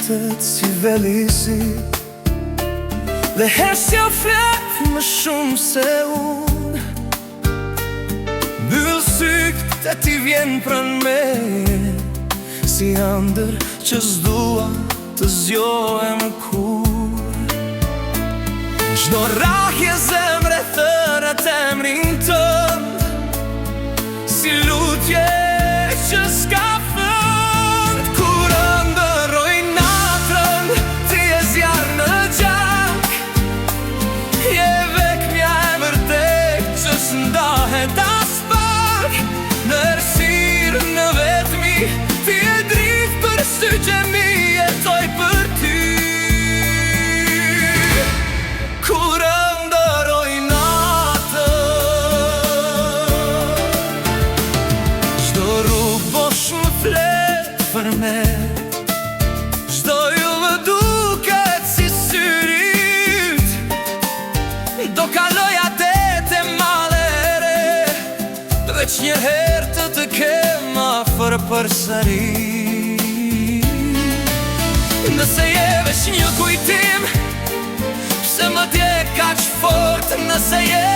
jetët si velisi, dhe herë si o flet më shumë se unë. Byll syt e ti vjen pran me, si andër që s'dua të zjohem kur. Çdo rrahje zemre thërët emrin tënd, si lutje që s'ka fund. Kur ndërroj natrën, ti e zjarr në gjak, je vekmja e vërtet që s'ndahet as pak. Në errësirë, në vetmi, ti e dritë për sy që mi jetoj për ty. Kur ndërroj natën, çdo rrugë bosh më flet për me, çdo yll më duket si syrit. Do kaloja dete male re, veç një herë të kem afër përsëri. Nëse je veç një kujtim, se më dje kaq fort, nëse je